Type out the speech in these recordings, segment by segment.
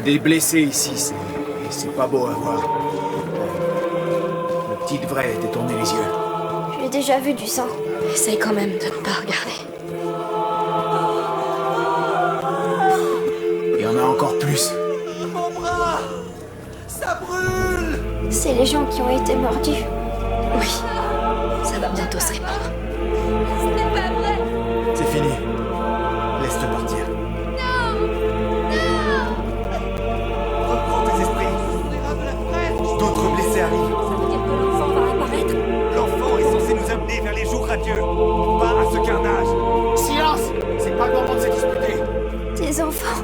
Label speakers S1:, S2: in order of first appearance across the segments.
S1: des blessés ici, c'est pas beau à voir. Le petit devrait détourner les yeux.
S2: J'ai déjà vu du sang.
S3: Essaye quand même de ne pas regarder.
S1: Il y en a encore plus.
S4: Mon bras! Ça brûle!
S2: C'est les gens qui ont été mordus.
S3: Oui, ça va bientôt se répandre.
S1: C'est fini. Laisse-le partir.
S4: Reprends tes esprits. D'autres blessés arrivent.
S3: Ça veut dire que l'enfant va apparaître?
S4: L'enfant est censé nous amener vers les jours radieux. Pas à ce carnage.
S1: Silence! C'est pas le moment de se disputer.
S2: Des enfants.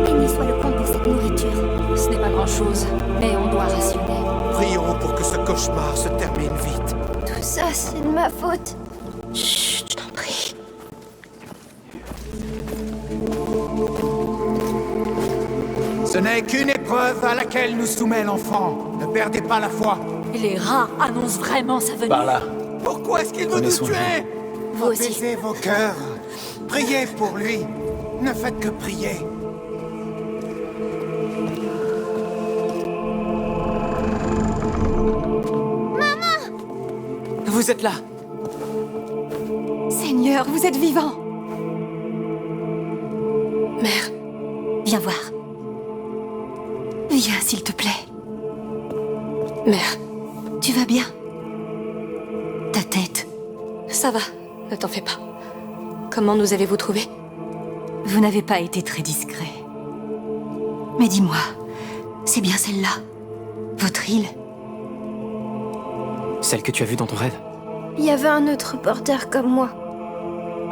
S5: Béni soit le comte pour cette nourriture.
S3: Ce n'est pas grand-chose, mais on doit rationner.
S4: Prions pour que ce cauchemar se termine vite.
S2: Tout ça, c'est de ma faute.
S3: Chut, je t'en prie.
S6: Ce n'est qu'une épreuve à laquelle nous soumet l'enfant. Ne perdez pas la foi.
S5: Les rats annoncent vraiment sa venue.
S1: Par là.
S4: Pourquoi est-ce qu'il veut
S1: Prenez
S4: nous
S1: soin de
S4: tuer?
S3: Vous aussi.
S6: Apaisez vos cœurs. Priez pour lui. Ne faites que prier.
S7: Vous êtes là.
S5: Seigneur, vous êtes vivant.
S3: Mère,
S5: Viens voir. Viens, s'il te plaît.
S3: mère,
S5: Tu vas bien? Ta tête.
S3: ça va, ne t'en fais pas. Comment nous avez-vous trouvés?
S5: Vous n'avez pas été très discret. Mais dis-moi, c'est bien celle-là? Votre île?
S7: Celle que tu as vue dans ton rêve.
S2: Il y avait un autre porteur comme moi.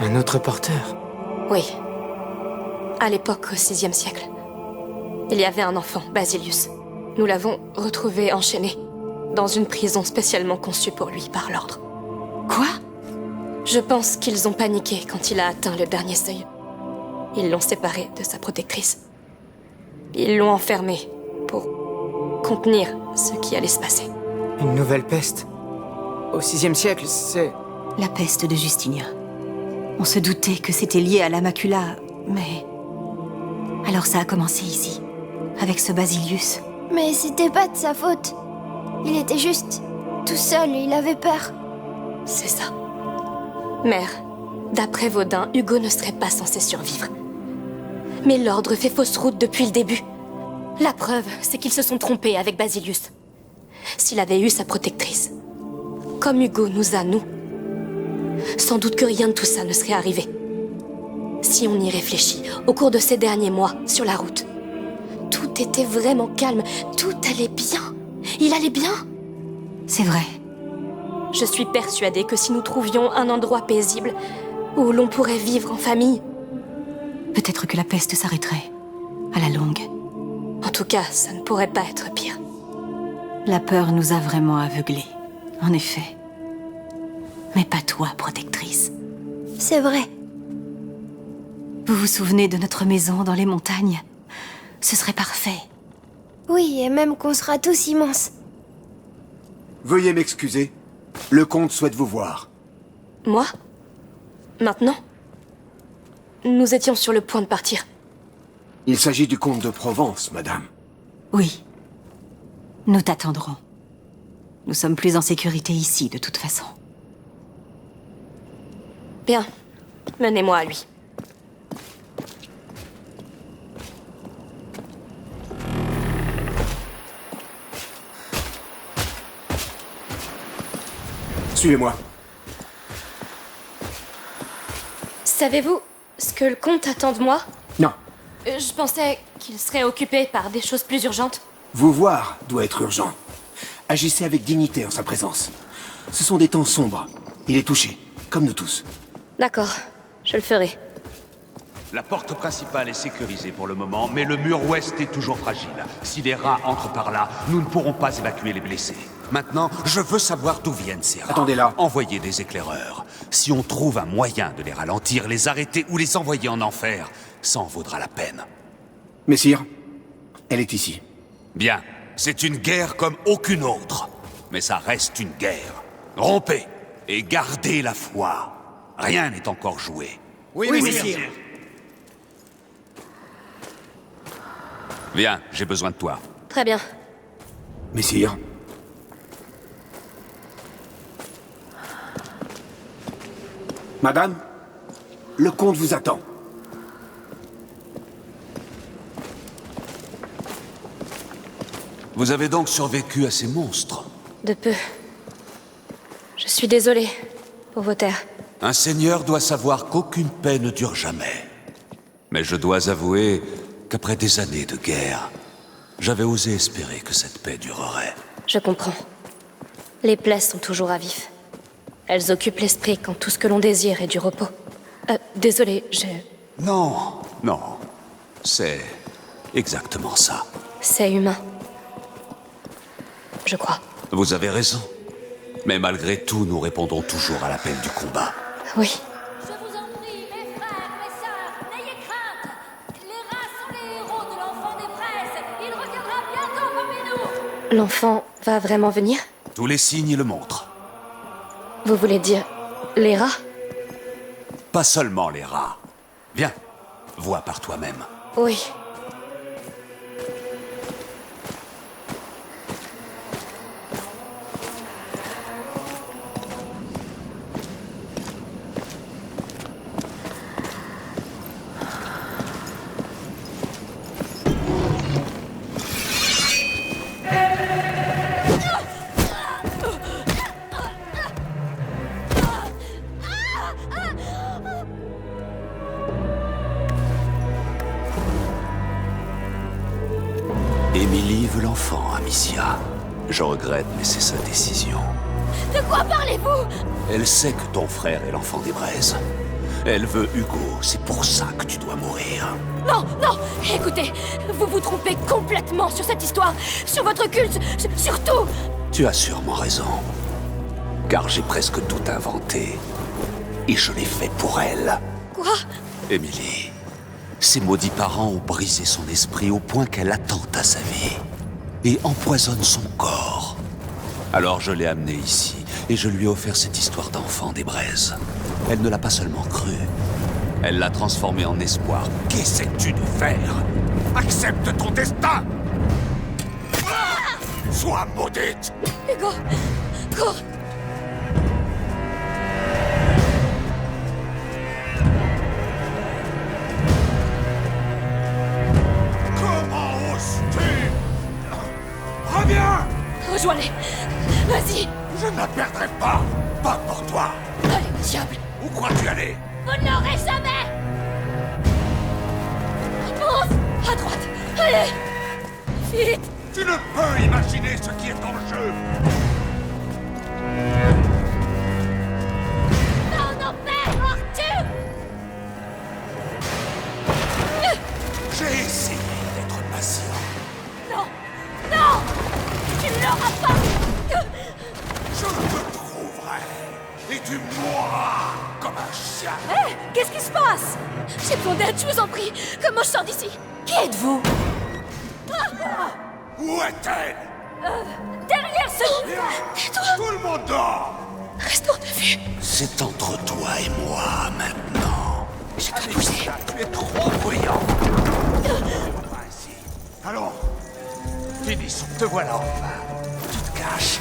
S7: Un autre porteur.
S3: Oui. À l'époque, au VIe siècle. Il y avait un enfant, Basilius. Nous l'avons retrouvé enchaîné, dans une prison spécialement conçue pour lui par l'ordre.
S5: Quoi?
S3: Je pense qu'ils ont paniqué quand il a atteint le dernier seuil. Ils l'ont séparé de sa protectrice. Ils l'ont enfermé pour contenir ce qui allait se passer.
S7: Une nouvelle peste. Au VIe siècle, c'est...
S5: La peste de Justinien. On se doutait que c'était lié à la macula, mais... Alors ça a commencé ici, avec ce Basilius.
S2: Mais c'était pas de sa faute. Il était juste tout seul et il avait peur.
S3: C'est ça. Mère, d'après Vaudin, Hugo ne serait pas censé survivre. Mais l'ordre fait fausse route depuis le début. La preuve, c'est qu'ils se sont trompés avec Basilius. S'il avait eu sa protectrice, comme Hugo nous a, nous, sans doute que rien de tout ça ne serait arrivé. Si on y réfléchit, au cours de ces derniers mois, sur la route, tout était vraiment calme, tout allait bien. Il allait bien.
S5: C'est vrai.
S3: Je suis persuadée que si nous trouvions un endroit paisible où l'on pourrait vivre en famille,
S5: Peut-être que la peste s'arrêterait, à la longue.
S3: en tout cas, ça ne pourrait pas être pire.
S5: La peur nous a vraiment aveuglés, en effet. Mais pas toi, protectrice.
S2: C'est vrai.
S5: Vous vous souvenez de notre maison dans les montagnes? Ce serait parfait.
S2: Oui, et même qu'on sera tous immenses.
S8: Veuillez m'excuser. Le comte souhaite vous voir.
S3: Moi? Maintenant? Nous étions sur le point de partir.
S8: Il s'agit du comte de Provence, madame.
S5: Oui. Nous t'attendrons. Nous sommes plus en sécurité ici, de toute façon.
S3: Bien. Menez-moi à lui.
S8: Suivez-moi.
S3: Savez-vous ce que le comte attend de moi?
S8: Non.
S3: Je pensais qu'il serait occupé par des choses plus urgentes.
S8: Vous voir doit être urgent. Agissez avec dignité en sa présence. Ce sont des temps sombres. Il est touché, comme nous tous.
S3: D'accord, je le ferai.
S9: La porte principale est sécurisée pour le moment, mais le mur ouest est toujours fragile. Si les rats entrent par là, nous ne pourrons pas évacuer les blessés. Maintenant, je veux savoir d'où viennent ces rats.
S8: Attendez là.
S9: Envoyez des éclaireurs. Si on trouve un moyen de les ralentir, les arrêter ou les envoyer en enfer, ça en vaudra la peine.
S8: Messire, elle est ici.
S9: Bien, c'est une guerre comme aucune autre. Mais ça reste une guerre. Rompez et gardez la foi. Rien n'est encore joué.
S6: Oui, messire.
S9: Viens, j'ai besoin de toi.
S3: Très bien.
S8: Messire. Madame, le comte vous attend.
S9: Vous avez donc survécu à ces monstres?
S3: De peu. Je suis désolée pour vos terres.
S9: Un seigneur doit savoir qu'aucune paix ne dure jamais. Mais je dois avouer qu'après des années de guerre, j'avais osé espérer que cette paix durerait.
S3: Je comprends. Les plaies sont toujours à vif. Elles occupent l'esprit quand tout ce que l'on désire est du repos. Désolée,
S9: Non, non. C'est exactement ça.
S3: C'est humain. Je crois.
S9: Vous avez raison. Mais malgré tout, nous répondons toujours à l'appel du combat.
S3: Oui.
S10: Je vous en prie, mes frères, mes sœurs, n'ayez crainte. Les rats sont les héros de l'enfant des braises. Il reviendra bientôt parmi nous.
S3: L'enfant va vraiment venir?
S9: Tous les signes le montrent.
S3: Vous voulez dire les rats?
S9: Pas seulement les rats. Viens, vois par toi-même.
S3: Oui.
S9: Émilie veut l'enfant, Amicia. Je regrette, mais c'est sa décision.
S10: De quoi parlez-vous?
S9: Elle sait que ton frère est l'enfant des braises. Elle veut Hugo, c'est pour ça que tu dois mourir.
S10: Non, non, écoutez, vous vous trompez complètement sur cette histoire, sur votre culte, surtout.
S9: Tu as sûrement raison. Car j'ai presque tout inventé. Et je l'ai fait pour elle.
S10: Quoi?
S9: Émilie, ses maudits parents ont brisé son esprit au point qu'elle attente à sa vie. Et empoisonne son corps. Alors je l'ai amenée ici, et je lui ai offert cette histoire d'enfant des braises. Elle ne l'a pas seulement cru, elle l'a transformée en espoir. Qu'essaies-tu de faire? Accepte ton destin! Sois maudite!
S10: Hugo, cours.
S9: Comment oses-tu? Reviens!
S10: Rejoins-les. Vas-y.
S9: Je ne la perdrai pas! Pas pour toi!
S10: Allez, diable.
S9: Où crois-tu aller?
S10: Vous ne l'aurez jamais. Avance. À droite. Allez. Vite.
S9: Tu ne peux imaginer ce qui est en jeu!
S10: Non, père, Arthur.
S9: J'ai essayé d'être patient.
S10: Non. Non. Tu ne l'auras pas.
S9: Je te trouverai et tu mourras comme un chien.
S10: Hé, qu'est-ce qui se passe? J'ai besoin d'aide, je vous en prie. Comment je sors d'ici? Qui êtes-vous?
S9: Où est-elle?
S10: Derrière ce... Tais-toi.
S9: Tout le monde dort.
S10: Restons de vue.
S9: C'est entre toi et moi maintenant.
S10: Je dois bouger.
S9: Tu es trop bruyant. Ainsi. Allons. Finissons. Te voilà enfin. Tu te caches.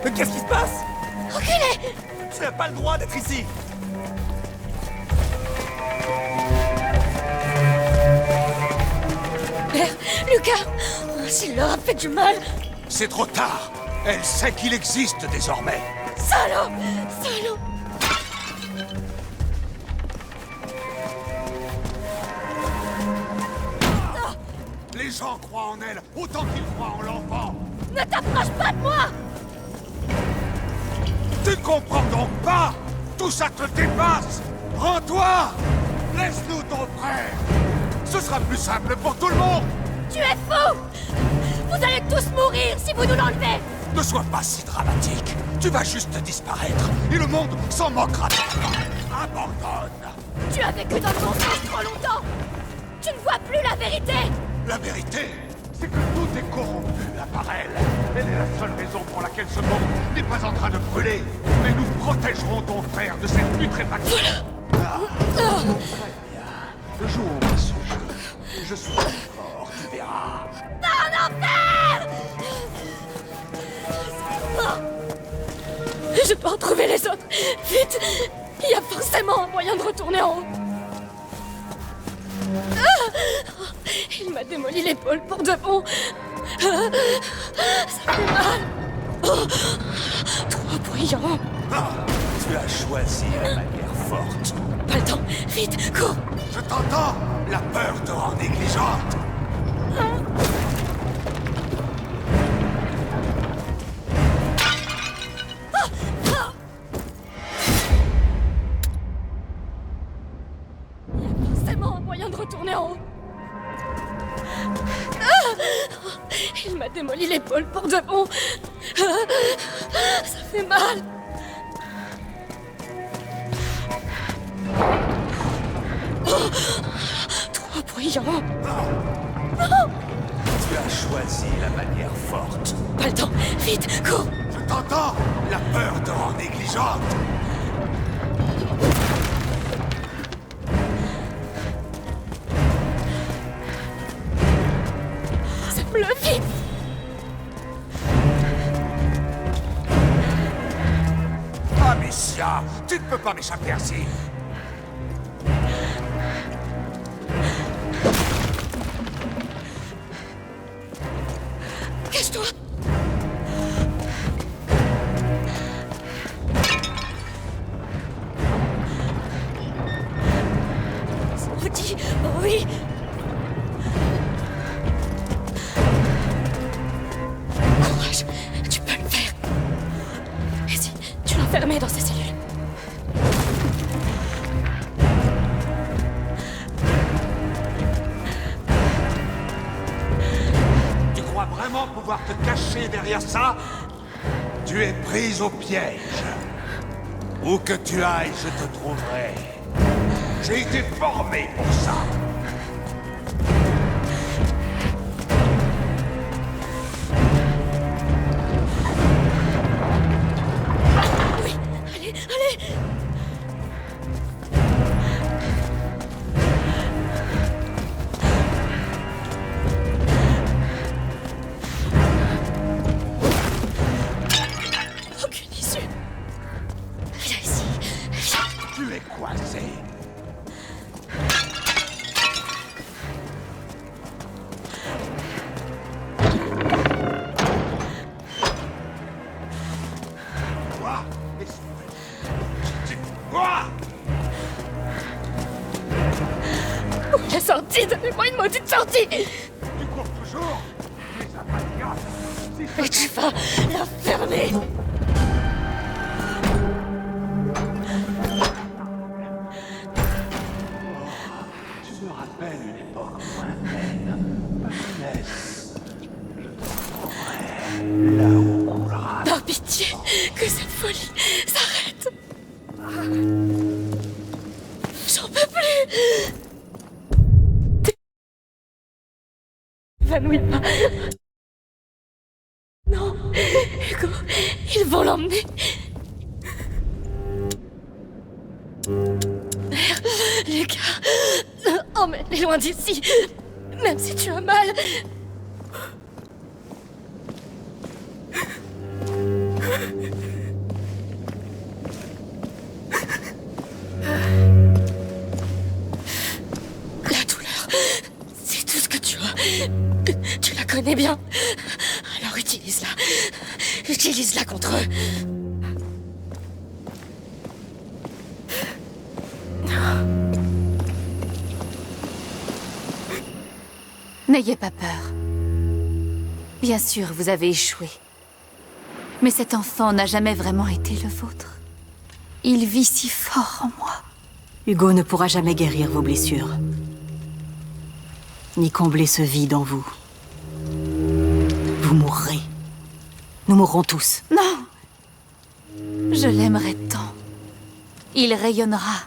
S6: Mais qu'est-ce qui se passe?
S10: Reculez.
S6: Tu n'as pas le droit d'être ici.
S10: Père, Lucas, s'il leur a fait du mal.
S9: C'est trop tard. Elle sait qu'il existe désormais.
S10: Salaud. Salaud.
S9: Les gens croient en elle autant qu'ils croient en l'enfant.
S10: Ne t'approche pas de moi.
S9: Tu ne comprends donc pas? Tout ça te dépasse. Rends-toi. Laisse-nous ton frère. Ce sera plus simple pour tout le monde.
S10: Tu es fou.
S3: Vous allez tous mourir si vous nous l'enlevez!
S6: Ne sois pas si dramatique. Tu vas juste disparaître et le monde s'en moquera de toi. Abandonne.
S3: Tu as vécu dans le mensonge trop longtemps! Tu ne vois plus la vérité!
S6: La vérité, c'est que tout est corrompu à part elle. Elle est la seule raison pour laquelle ce monde n'est pas en train de brûler. Mais nous protégerons ton frère de cette putréfaction. Ah. Très bien. Jouons à ce jeu. Je suis fort, tu verras.
S3: Un enfer! Je peux retrouver les autres! Vite! Il y a forcément un moyen de retourner en haut! Il m'a démoli l'épaule pour de bon! Ça fait mal! Trop bruyant!
S6: Tu as choisi la manière forte.
S3: Pas le temps! Vite! Cours!
S6: Je t'entends! La peur te rend négligente!
S3: Forcément un moyen de retourner en haut! Il m'a démoli l'épaule pour de bon! Ça fait mal! Trop bruyant!
S6: Tu as choisi la manière forte.
S3: Pas le temps! Vite! Cours!
S6: Je t'entends! La peur te rend négligente!
S3: C'est bleu! Vite!
S6: Amicia, tu ne peux pas m'échapper ainsi!
S3: Cache-toi! Saudi! Oui! Courage! Tu peux le faire! Vas-y, tu l'as enfermé dans ses cellules.
S6: Tu crois vraiment pouvoir te cacher derrière ça? Tu es prise au piège. Où que tu ailles, je te trouverai. J'ai été formé pour ça.
S3: Oui! Allez! Allez! Aucune issue! Viens ici! Viens!
S6: Tu es coincé. Quoi? Quoi?
S3: Où est la sortie? Donnez-moi une maudite sortie!
S6: Tu cours toujours? Tu es un maniaque. Si
S3: Et tu vas la fermer!
S6: tu me rappelles une époque lointaine, ma jeunesse. Je te trouverai là où coulera.
S3: Par pitié, que cette folie s'arrête! J'en peux plus! Évanouis pas! Non! Hugo, ils vont l'emmener! Mère, Lucas, emmène-les loin d'ici! Même si tu as mal! La douleur, c'est tout ce que tu as. Tu la connais bien. Alors utilise-la. Utilise-la contre eux.
S5: N'ayez pas peur. Bien sûr, vous avez échoué. Mais cet enfant n'a jamais vraiment été le vôtre. Il vit si fort en moi.
S11: Hugo ne pourra jamais guérir vos blessures, ni combler ce vide en vous. Vous mourrez. Nous mourrons tous.
S5: Non! Je l'aimerais tant. Il rayonnera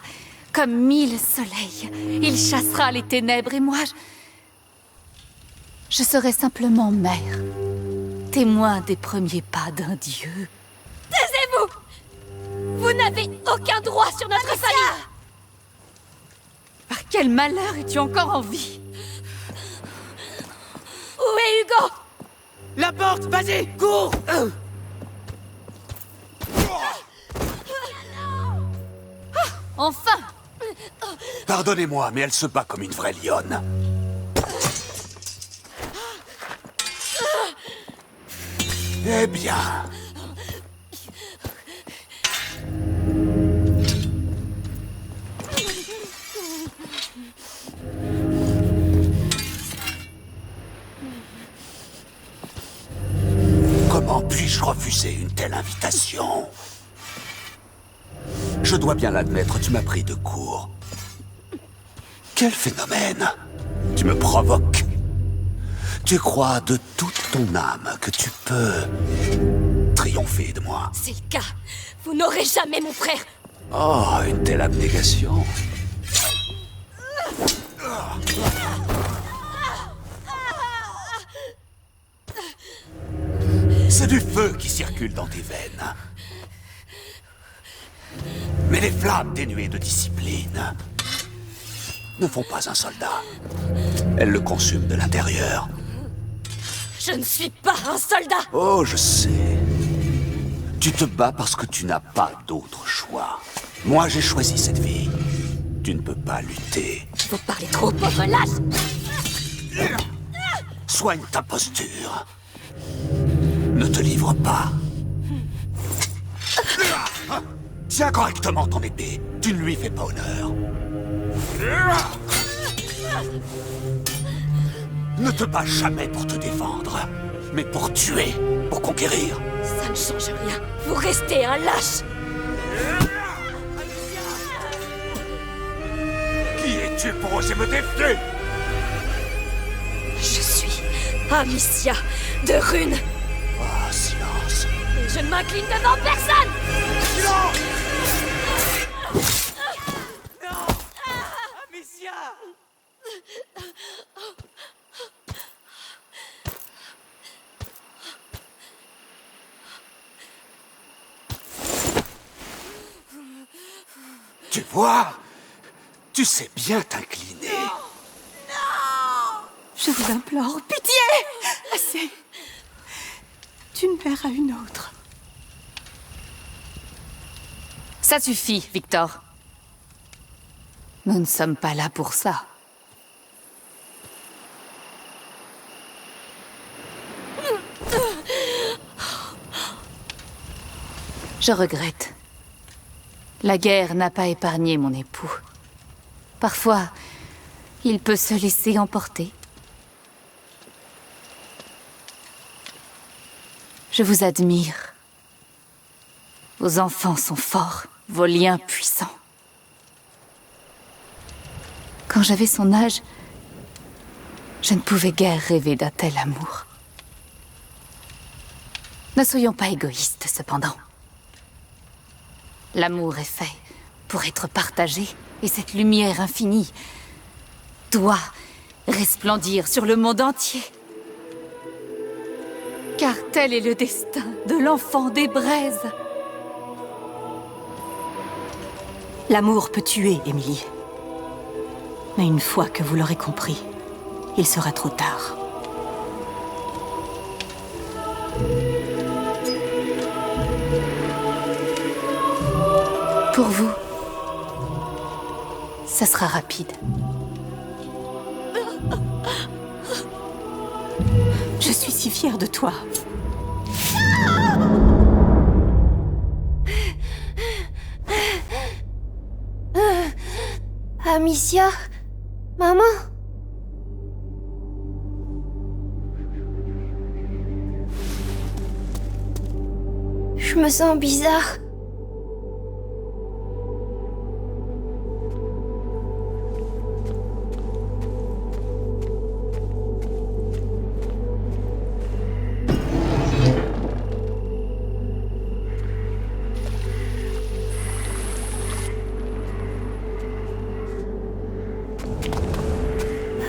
S5: comme 1000 soleils. Il chassera les ténèbres et moi, je serai simplement mère. Témoin des premiers pas d'un dieu.
S3: Taisez-vous! Vous n'avez aucun droit sur notre famille!
S5: Par quel malheur es-tu encore en vie?
S3: Où est Hugo?
S7: La porte, vas-y, cours!
S5: Enfin!
S9: Pardonnez-moi, mais elle se bat comme une vraie lionne. Eh bien... Comment puis-je refuser une telle invitation? Je dois bien l'admettre, tu m'as pris de court. Quel phénomène! Tu me provoques. Tu crois de toute ton âme que tu peux triompher de moi.
S3: C'est le cas. Vous n'aurez jamais mon frère.
S9: Oh, une telle abnégation. C'est du feu qui circule dans tes veines. Mais les flammes dénuées de discipline ne font pas un soldat. Elles le consument de l'intérieur.
S3: Je ne suis pas un soldat.
S9: Oh, je sais. Tu te bats parce que tu n'as pas d'autre choix. Moi, j'ai choisi cette vie. Tu ne peux pas lutter.
S3: Vous parlez trop, pauvre lâche.
S9: Soigne ta posture. Ne te livre pas. Tiens correctement ton épée. Tu ne lui fais pas honneur. Ne te bats jamais pour te défendre, mais pour tuer, pour conquérir.
S3: Ça ne change rien. Vous restez un lâche.
S9: Qui es-tu pour oser me défier?
S3: Je suis Amicia de Rune.
S9: Ah, silence.
S3: Et je ne m'incline devant personne.
S9: Silence!
S7: Non! Amicia!
S9: Tu vois? Tu sais bien t'incliner.
S11: Je vous implore, pitié! Assez. D'une mère à une autre.
S5: Ça suffit, Victor. Nous ne sommes pas là pour ça. Je regrette. La guerre n'a pas épargné mon époux. Parfois, il peut se laisser emporter. Je vous admire. Vos enfants sont forts, vos liens puissants. Quand j'avais son âge, je ne pouvais guère rêver d'un tel amour. Ne soyons pas égoïstes, cependant. L'amour est fait pour être partagé, et cette lumière infinie doit resplendir sur le monde entier. Car tel est le destin de l'enfant des braises.
S11: L'amour peut tuer, Émilie. Mais une fois que vous l'aurez compris, il sera trop tard.
S5: Pour vous, ça sera rapide.
S11: Je suis si fière de toi.
S2: Amicia? Maman? Je me sens bizarre.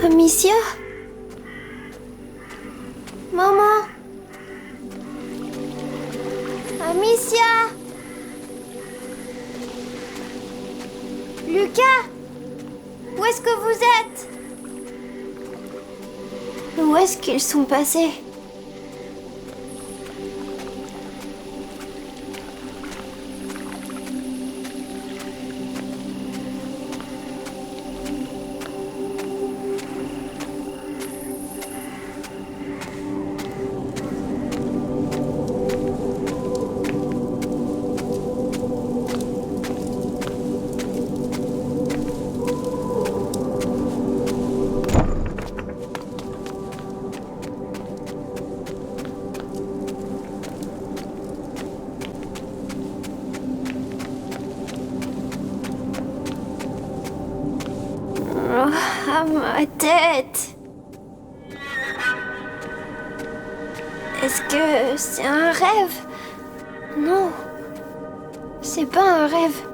S2: Amicia? Maman? Amicia? Lucas? Où est-ce que vous êtes? Où est-ce qu'ils sont passés? Ah, ma tête. Est-ce que c'est un rêve? Non. C'est pas un rêve.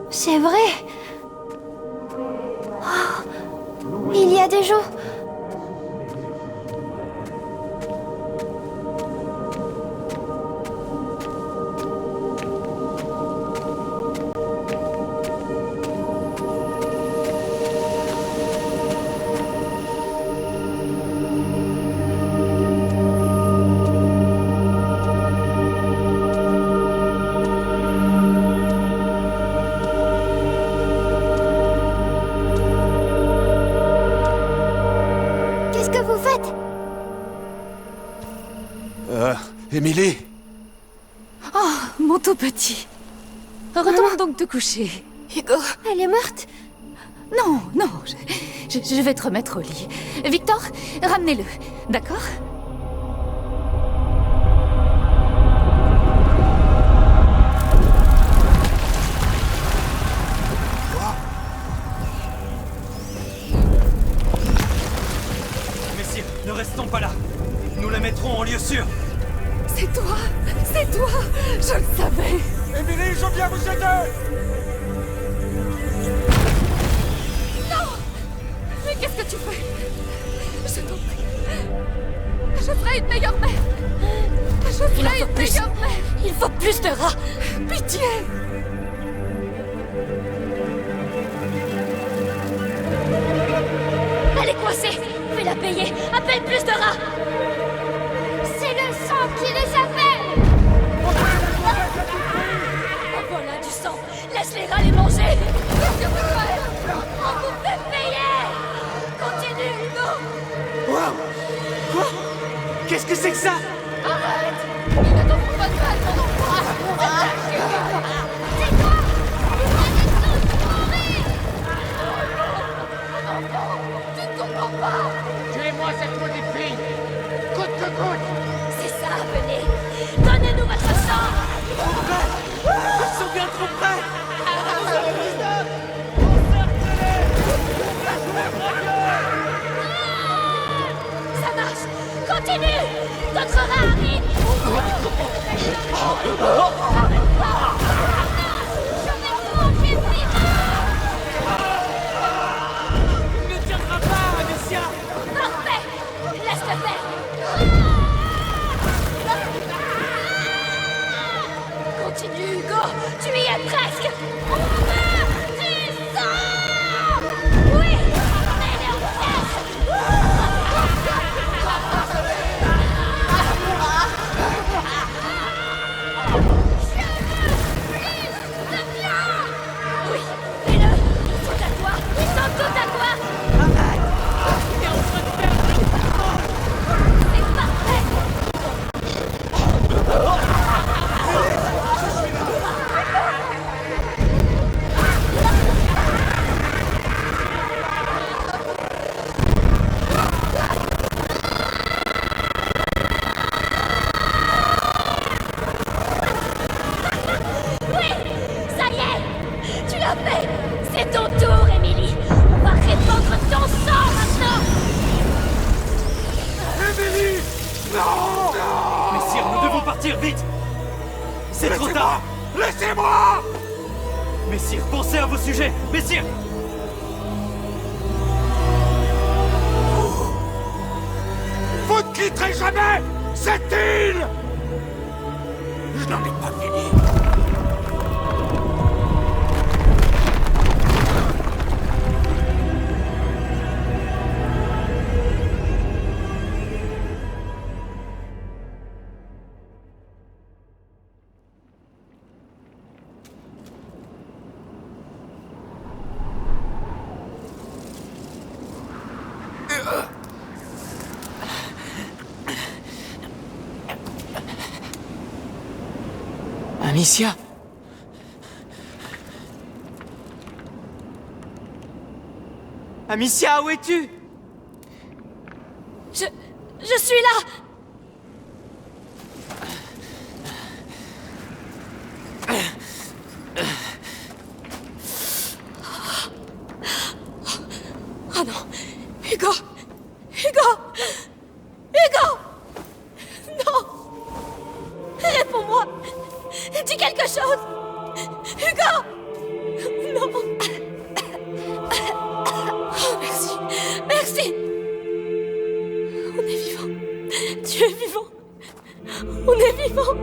S2: C'est vrai. Oh, il y a des gens.
S9: Émilie!
S5: Oh, mon tout petit. Retourne donc te coucher.
S2: Hugo, elle est morte?
S5: Non, non, je vais te remettre au lit. Victor, ramenez-le, d'accord?
S4: Messire, ne restons pas là. Nous la mettrons en lieu sûr.
S5: C'est toi! C'est toi! Je le savais!
S6: Émilie, je viens vous aider!
S5: Non! Mais qu'est-ce que tu fais? Je t'en prie. Je ferai une meilleure mère! Je ferai une meilleure mère!
S3: Il faut plus de rats!
S5: Pitié!
S3: Elle est coincée! Fais-la payer! Appelle plus de rats!
S2: C'est le sang qui les appelle!
S3: Oh, voilà du sang! Laisse les rats les manger! Qu'est-ce que vous faites? On vous fait payer! Continue, Hugo!
S7: Wow! Quoi? Qu'est-ce que c'est que ça?
S3: Arrête! Ils ne t'en font pas de mal, mon enfant!
S2: C'est toi! Vous allez tous mourir!
S3: Mon enfant! Tu ne comprends pas!
S6: Tuez-moi cette maudite fille! Coûte que coûte!
S3: C'est ça, venez! Donnez-nous votre sang!
S7: Ils sont bien trop près!
S3: Ça marche! Continue! D'autres rats arrivent!
S7: Il ne tiendra pas, Amicia!
S3: Parfait! Laisse-le faire! Continue, Hugo! Tu y es presque! On meurt du sang! Oui! Mets-les en pièces! Oui! Fais-le! Ils sont à toi! Ils sont tous à toi! C'est parfait! Oui! Ça y est! Tu l'as fait! C'est ton tour, Émilie! On va répandre ton sang maintenant!
S6: Émilie! Non!
S4: Messire, nous devons partir vite! C'est trop tard!
S6: Laissez-moi!
S4: Messire, pensez à vos sujets! Messire!
S6: quitterai jamais cette île! Je n'en ai pas fini.
S7: Amicia? Amicia, où es-tu?
S3: Je suis là! Oh non! Hugo! Hugo! Hugo! Non! Réponds-moi! Dis quelque chose! Hugo! Non! Oh, merci! Merci! On est vivant! Tu es vivant! On est vivant!